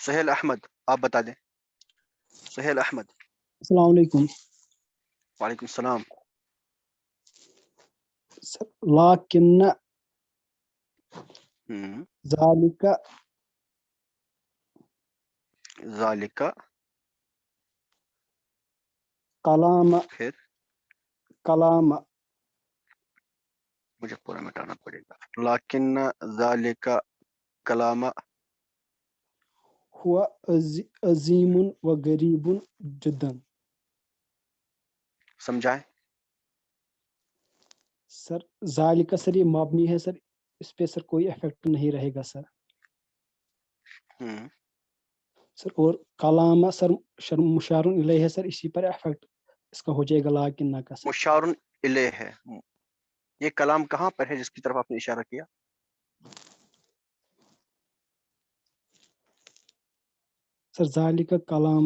سہیل احمد آپ بتا دیں. سہیل احمد. السلام علیکم وعلیکم السلام. سر. لیکن ذالک کلام پھر کلام مجھے پورا مٹانا پڑے گا. لیکن ذالک کلام ہوا عظیم و غریب جدا. سمجھائیں. سر ذالک سر یہ مبنی ہے سر، اس پہ سر کوئی افیکٹ نہیں رہے گا سر. سر اور کلام سر مشار الیہ ہے سر، اسی پر افیکٹ اس کا ہو جائے گا لیکن نہ کا سر. مشار الیہ ہے. یہ کلام کہاں پر ہے جس کی طرف آپ نے اشارہ کیا؟ سر ذالک کلام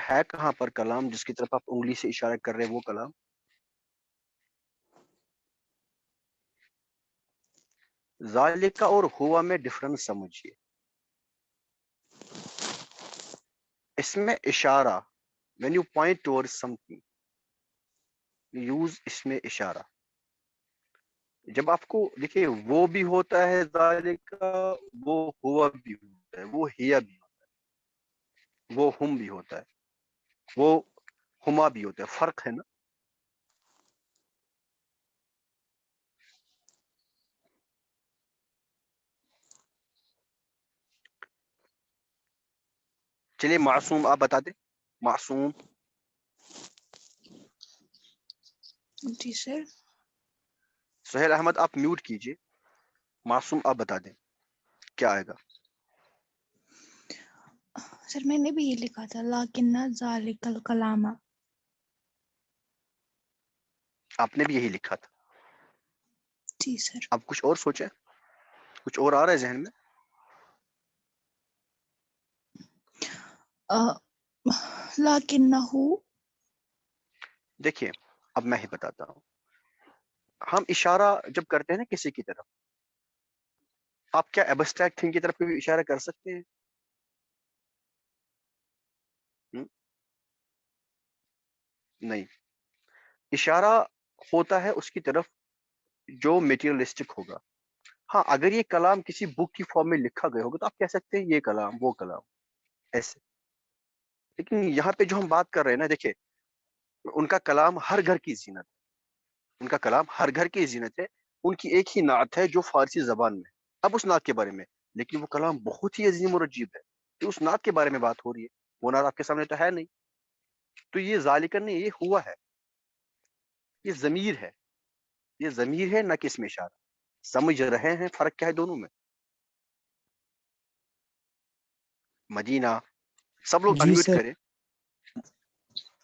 ہے کہاں پر کلام جس کی طرف آپ انگلی سے اشارہ کر رہے ہیں؟ وہ کلام ذالک اور ہوا میں ڈفرنس سمجھیے. اس میں اشارہ when you point towards something use اس میں اشارہ. جب آپ کو دیکھیے وہ بھی ہوتا ہے ذالک، وہ ہوا بھی ہوتا ہے، وہ ہیا بھی ہوتا ہے، وہ ہم بھی ہوتا ہے، وہ ہما بھی ہوتا ہے. فرق ہے نا. چلیے معصوم آپ بتا دیں. معصوم. جی سر. سہیل احمد آپ میوٹ کیجئے. معصوم آپ بتا دیں کیا آئے گا. سر میں نے بھی یہ لکھا تھا لیکن ذالک الکلام. آپ نے بھی یہی لکھا تھا. جی سر. اب کچھ اور سوچیں، کچھ اور آ رہا ہے ذہن میں؟ لیکنہ دیکھیے اب میں ہی بتاتا ہوں. ہم اشارہ جب کرتے ہیں نا کسی کی طرف، آپ کیا ایبسٹریکٹ تھنگ کی طرف بھی اشارہ کر سکتے ہیں؟ نہیں. اشارہ ہوتا ہے اس کی طرف جو میٹیریلسٹک ہوگا. ہاں اگر یہ کلام کسی بک کی فارم میں لکھا گیا ہوگا تو آپ کہہ سکتے ہیں یہ کلام وہ کلام ایسے. لیکن یہاں پہ جو ہم بات کر رہے ہیں نا، دیکھیں ان کا کلام ہر گھر کی زینت ہے. ان کا کلام ہر گھر کی زینت ہے. ان کی ایک ہی نعت ہے جو فارسی زبان میں ہے. اب اس نعت کے بارے میں، لیکن وہ کلام بہت ہی عظیم اور عجیب ہے. تو اس نعت کے بارے میں بات ہو رہی ہے، وہ نعت آپ کے سامنے تو ہے نہیں. تو یہ ذالکن نہیں، یہ ہوا ہے، یہ ضمیر ہے. یہ ضمیر ہے نہ کہ اس میں اشارہ. سمجھ رہے ہیں فرق کیا ہے دونوں میں؟ مدینہ سب لوگ جی انمیوٹ سر. کریں.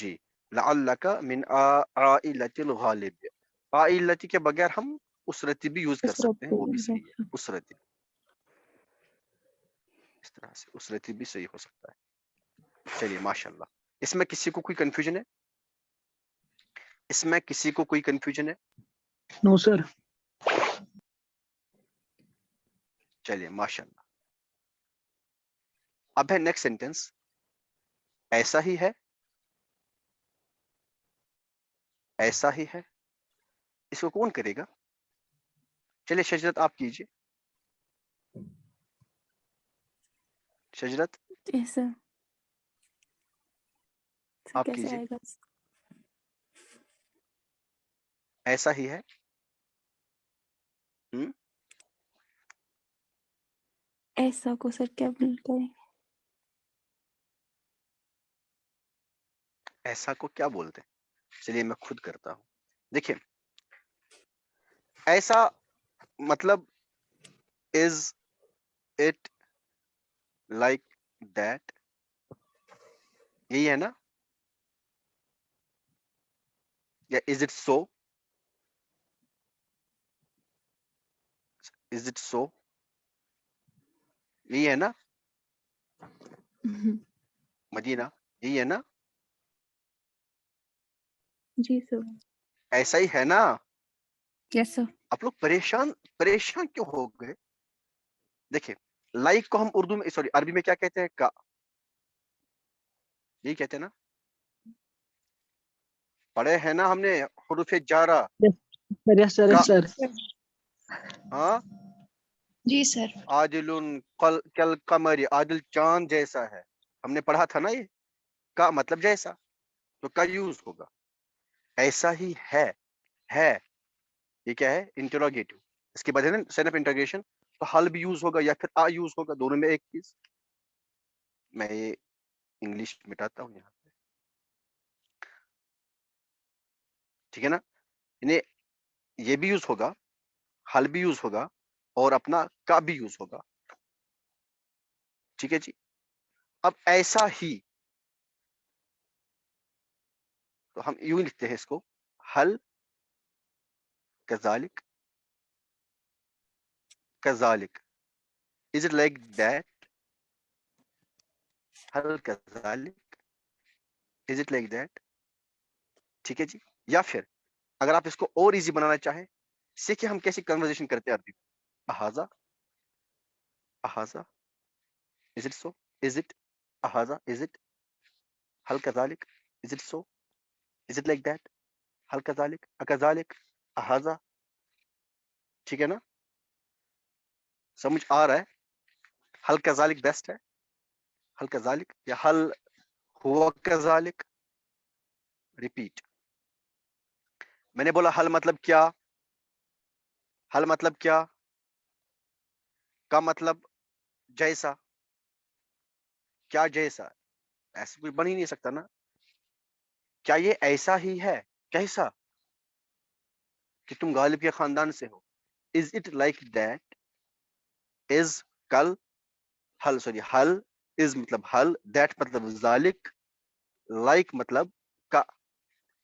جی لعلک من عائلۃ الغالب، عائلتی کے بغیر ہم اسرتی بھی یوز کر سکتے ہیں، وہ بھی صحیح ہے، اسرتی اس طرح سے اسرتی بھی صحیح ہو سکتا ہے. چلیے ماشاءاللہ. اس میں کسی کو کوئی کنفیوژن ہے؟ اس میں کسی کو کوئی کنفیوژن ہے؟ نو سر. چلیے ماشاءاللہ. اب ہے نیکسٹ سینٹینس، ایسا ہی ہے، ایسا ہی ہے. اس کو کون کرے گا؟ چلیے شجرت آپ کیجئے. شجرت ایسا آپ کیسے کیجئے. آئے گا؟ ایسا ہی ہے. ایسا کو سر کیا بولتے ہیں؟ ایسا کو کیا بولتے ہیں؟ چلیے میں خود کرتا ہوں. دیکھیں ایسا مطلب از اٹ لائک دیٹ، یہی ہے نا؟ یا از اٹ سو، از اٹ سو، یہی ہے نا مدینہ؟ یہی ہے نا؟ جی سر. ایسا ہی ہے نا؟ یس سر. آپ لوگ پریشان کیوں ہو گئے؟ دیکھیں لائک کو ہم اردو میں سوری عربی میں کیا کہتے ہیں؟ کا، یہی کہتے ہیں نا؟ پڑھے ہیں نا ہم نے حروف جارہ. یس سر. کا، یس سر. ہاں جی سر. عادل کل قمر، عادل چاند جیسا ہے، ہم نے پڑھا تھا نا یہ. کا مطلب جیسا، تو کا یوز ہوگا. ایسا ہی ہے، یہ کیا ہے؟ انٹروگیٹو. اس کے بعد ہے نا سائن آف انٹروگیشن، تو حل بھی یوز ہوگا یا پھر آ یوز ہوگا، دونوں میں ایک چیز. میں یہ انگلش مٹاتا ہوں یہاں پہ، ٹھیک ہے نا؟ یعنی یہ بھی یوز ہوگا، حل بھی یوز ہوگا، اور اپنا کا بھی یوز ہوگا. ٹھیک ہے جی. اب ایسا ہی تو ہم یوں ہی لکھتے ہیں اس کو، حل کذالک، کذالک از اٹ لائک دیٹ، حل کذالک از اٹ لائک دیٹ. ٹھیک ہے جی. یا پھر اگر آپ اس کو اور ایزی بنانا چاہیں، سیکھیں ہم کیسی کنورزیشن کرتے ہیں عربی میں. احاذہ، احاذہ is it so, is it احاذہ، از اٹ حل کذالک، is it so, is it like that, حل کذالک، اکذالک، احاذہ. ٹھیک ہے نا؟ سمجھ آ رہا ہے؟ حل کذالک بیسٹ ہے، حل کذالک یا حل ہوا کذالک. ریپیٹ. میں نے بولا حل مطلب کیا، حل مطلب کیا، کا مطلب جیسا. کیا جیسا؟ ایسا کوئی بن ہی نہیں سکتا نا. کیا یہ ایسا ہی ہے؟ کیسا؟ کہ تم غالب کے خاندان سے ہو. از اٹ لائک دیٹ، از کل، حل سوری حل، از مطلب حل، دیٹ مطلب ذالک، لائک مطلب کا.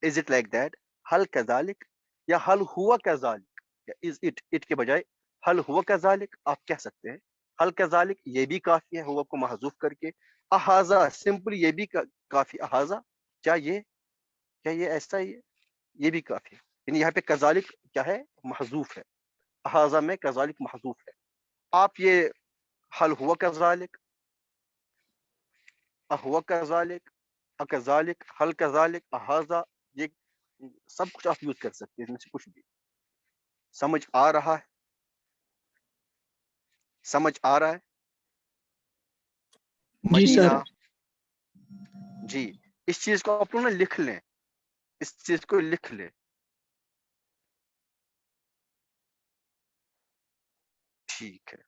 از اٹ لائک دیٹ، حل کذالک، یا حل ہوا کذالک، یا از اٹ، اٹ کے بجائے حل ہوا کذالک آپ کہہ سکتے ہیں. حل کذالک یہ بھی کافی ہے ہوا کو محذوف کر کے. احاذہ سمپل یہ بھی کافی. احاذہ کیا یہ ایسا ہی ہے، یہ بھی کافی ہے. یعنی یہاں پہ کذالک کیا ہے؟ محذوف ہے. احاذہ میں کذالک محذوف ہے. آپ یہ حل ہوا کذالک، اہوا کذالک، اکذالک، حل کذالک، احاذہ، یہ سب کچھ آپ یوز کر سکتے ہیں، اس میں سے کچھ بھی. سمجھ آ رہا ہے؟ سمجھ آ رہا ہے؟ جی مدینہ. سر. جی اس چیز کو آپ لوگ نا لکھ لیں، اس چیز کو لکھ لیں. ٹھیک ہے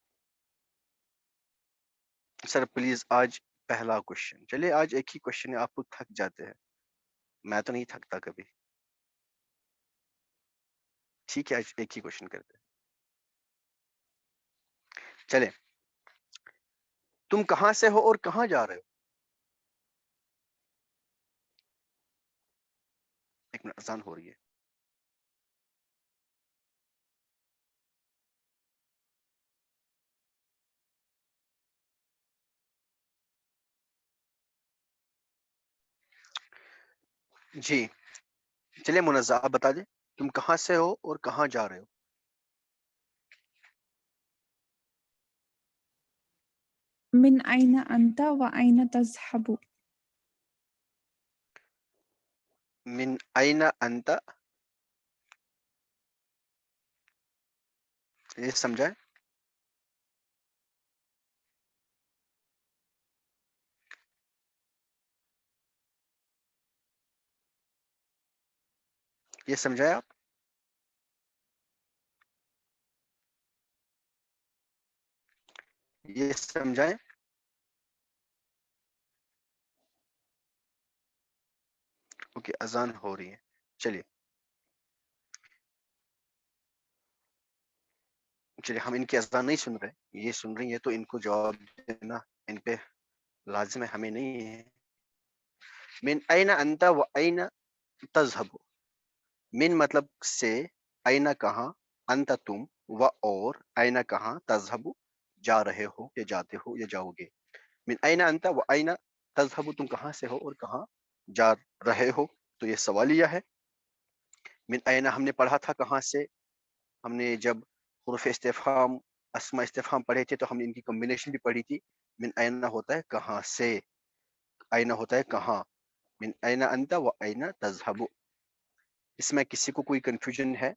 سر. پلیز آج پہلا کوشچن. چلیے آج ایک ہی کوشچن ہے، آپ کو تھک جاتے ہیں، میں تو نہیں تھکتا کبھی. ٹھیک ہے آج ایک ہی کوشچن کرتے ہیں. چلے، تم کہاں سے ہو اور کہاں جا رہے ہو؟ ایک منٹ اذان ہو رہی ہے. جی چلیے منزہ آپ بتا دیں تم کہاں سے ہو اور کہاں جا رہے ہو. من أين أنت وأين تذهب؟ من این انت, یہ سمجھائیں. یہ سمجھائیں آپ. یہ سمجھائیں. اوکے اذان ہو رہی ہے. چلیے ہم ان کی اذان نہیں سن رہے, یہ سن رہی ہے تو ان کو جواب دینا ان پہ لازم ہے, ہمیں نہیں ہے. من این انت و این تذهب, من مطلب سے, این کہاں, انت تم, و اور, این کہاں, تذهب جا رہے ہو یا جاتے ہو یا جاؤ گے. من این انت و این تذهب, تم کہاں سے ہو اور کہاں جا رہے ہو, تو یہ سوالیہ ہے. من این ہم نے پڑھا تھا کہاں سے, ہم نے جب حروف استفہام اسماء استفہام پڑھے تھے تو ہم نے ان کی کمبینیشن بھی پڑھی تھی. من این ہوتا ہے کہاں سے, این ہوتا ہے کہاں. من این انت و این تذهب. اس میں کسی کو کوئی کنفیوژن ہے,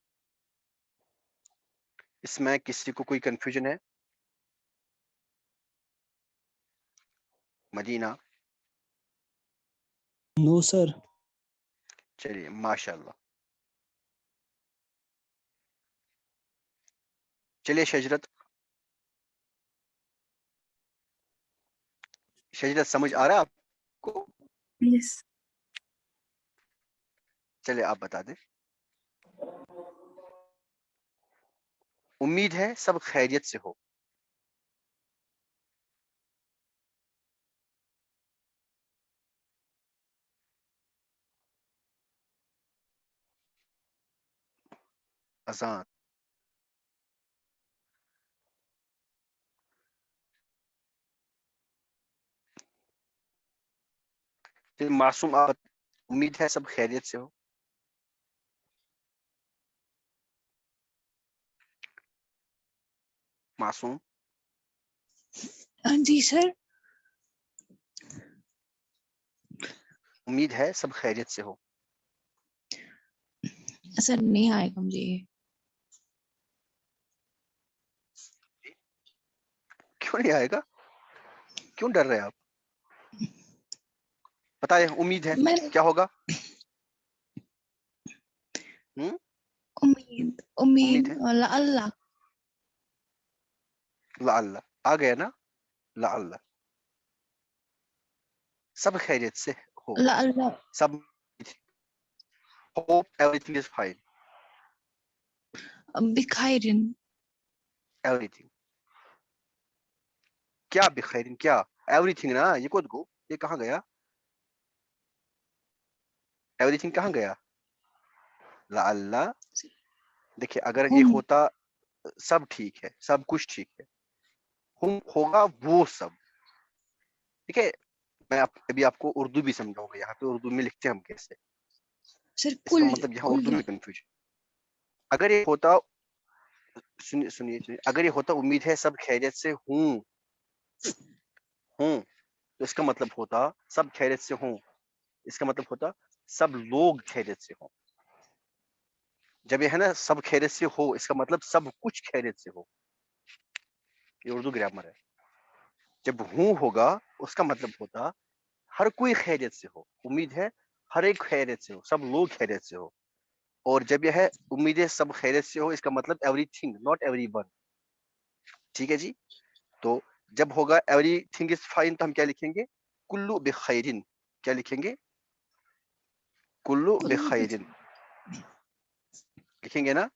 اس میں کسی کو کوئی کنفیوژن ہے. مدینہ, نو سر. چلیے ماشاء اللہ. چلیے شجرت, شجرت سمجھ آ رہا ہے آپ کو؟ Yes. چلیے آپ بتا دیں. امید ہے سب خیریت سے ہو. اذان, معصوم آپ, امید ہے سب خیریت سے ہو. معصوم, جی سر. امید ہے سب خیریت سے ہو. سر نہیں آئے گا مجھے یہ. کیوں نہیں آئے گا, کیوں ڈر رہے آپ؟ بتائیں امید ہے میں کیا ہوگا. امید امید ہے اللہ. لعل آ گیا نا, لعل سب خیریت سے ہو, اللہ سب hope everything is fine, بخیرن. everything کیا بخیر, کیا everything نا, یہ کود کو, یہ کہاں گیا, everything کہاں گیا. لعل, دیکھیں اگر یہ ہوتا سب ٹھیک ہے, سب کچھ ٹھیک ہے, ہم ہوگا وہ سب. ٹھیک ہے, میں ابھی آپ کو اردو بھی سمجھاؤں گا, یہاں پہ اردو میں لکھتے ہیں ہم کیسے, سر اس کا کل مطلب یہاں کل اردو میں کنفیوژن. اگر یہ ہوتا, سنیے, اگر یہ ہوتا امید ہے سب خیریت سے ہوں, تو اس کا مطلب ہوتا سب خیریت سے ہوں, اس کا مطلب ہوتا سب لوگ خیریت سے ہوں. جب یہ ہے نا سب خیریت سے ہو, اس کا مطلب سب کچھ خیریت سے ہو. یہ اردو گرامر ہے. جب ہوں ہوگا اس کا مطلب ہوتا ہر کوئی خیریت سے ہو, امید ہے ہر ایک خیریت سے ہو, سب لوگ خیریت سے ہو. اور جب یہ ہے امید ہے سب خیریت سے ہو, اس کا مطلب every thing, not every one. ٹھیک ہے جی. تو جب ہوگا ایوری تھنگ از فائن تو ہم کیا لکھیں گے, کلو بخیرن. کیا لکھیں گے, کلو بخیرن لکھیں گے نا.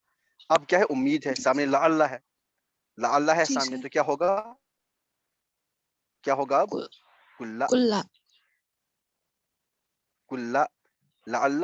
اب کیا ہے, امید ہے, سامنے لعل ہے, لعل ہے جی سامنے, سر. تو کیا ہوگا, کیا ہوگا اب, کلا, کلا کلا, لعل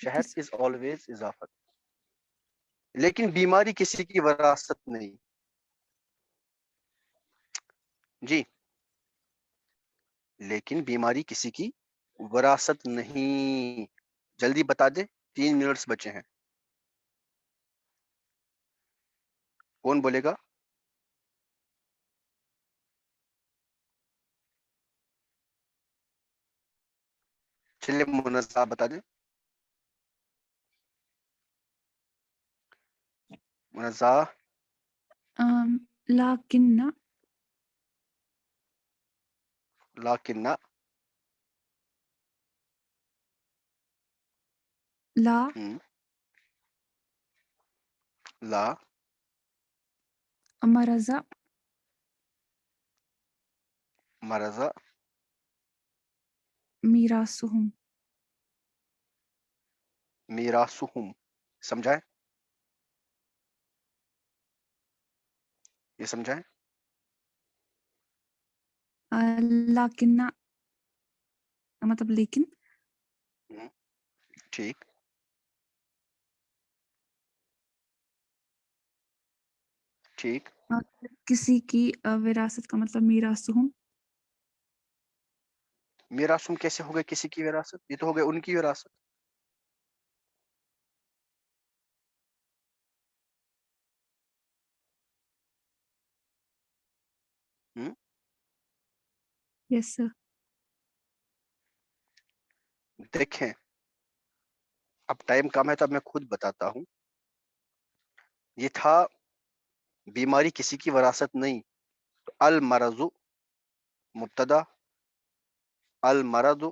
شہر از آلویز اضافت. لیکن بیماری کسی کی وراثت نہیں. جی لیکن بیماری کسی کی وراثت نہیں. جلدی بتا دے, 3 منٹس بچے ہیں. کون بولے گا؟ چلیے منزہ بتا دیں. منزہ. لیکن لیکن لا لا مرض مرض میراثهم میراثهم. سمجھائیں؟ یہ سمجھائیں؟ لیکن مطلب لیکن ٹھیک. ٹھیک. کسی کی وراثت کا مطلب میراثهم. میراثم کیسے ہو گئے کسی کی وراثت؟ یہ تو ہو گئے ان کی وراثت. یس سر. دیکھیں اب ٹائم کم ہے تو اب میں خود بتاتا ہوں. یہ تھا بیماری کسی کی وراثت نہیں. تو المرض مبتدا, المرض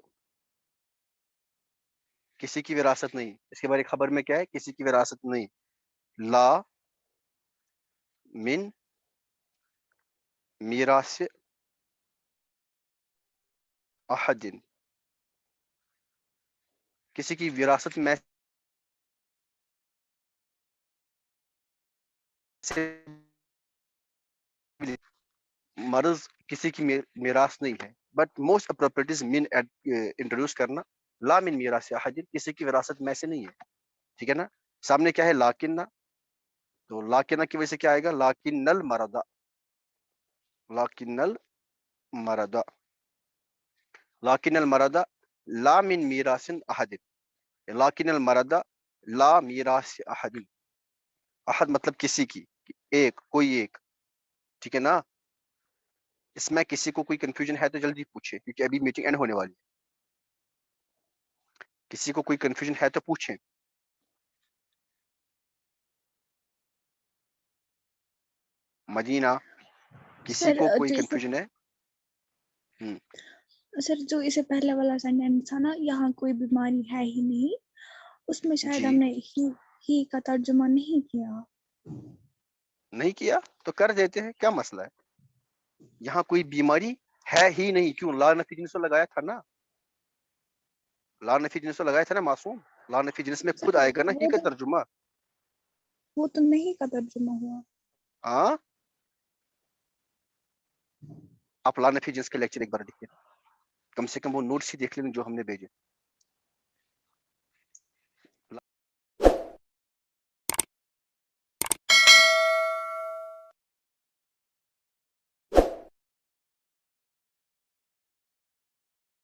کسی کی وراثت نہیں. اس کے بارے خبر میں کیا ہے؟ کسی کی وراثت نہیں. لا من میراث احد, کسی کی وراثت میں سے مرض کسی کی میراث نہیں ہے. بٹ موسٹ اپروپریٹ از من انٹروڈیوس کرنا. لا من میراث احد, کسی کی وراثت میں سے نہیں ہے. ٹھیک ہے نا. سامنے کیا ہے؟ لاکن. تو لاکن کی وجہ سے کیا آئے گا؟ لاکن المرض, لاکن المرض, لاکن المرض لا من میراث احد, لاکن المرض لا میراث احد. احد مطلب کسی کی, ایک, کوئی ایک. ٹھیک ہے نا. اس میں کسی کو کوئی کنفیوژن ہے تو جلدی پوچھے, کیونکہ ابھی میٹنگ اینڈ ہونے والی ہے. کسی کو کوئی کنفیوژن ہے تو پوچھیں. مدینہ, کسی سر کو کوئی جیسے کنفیوژن ہے؟ سر جو اسے پہلے والا سینٹینس تھا نا, یہاں کوئی بیماری ہے ہی نہیں, اس میں شاید جی ہم نے ہی کا ترجمہ نہیں کیا. نہیں کیا تو کر دیتے ہیں, کیا مسئلہ ہے؟ یہاں کوئی بیماری ہے ہی نہیں. کیوں؟ لا نفی جنس لگایا تھا نا, لا نفی جنس لگایا تھا نا معصوم. لا نفی جنس میں خود آئے گا نا ہی کا ترجمہ. وہ تو نہیں کا ترجمہ ہوا. ہاں آپ لا نفی جنس کے لیکچر ایک بار دیکھیں, کم سے کم وہ نوٹس ہی دیکھ لیں جو ہم نے بھیجے.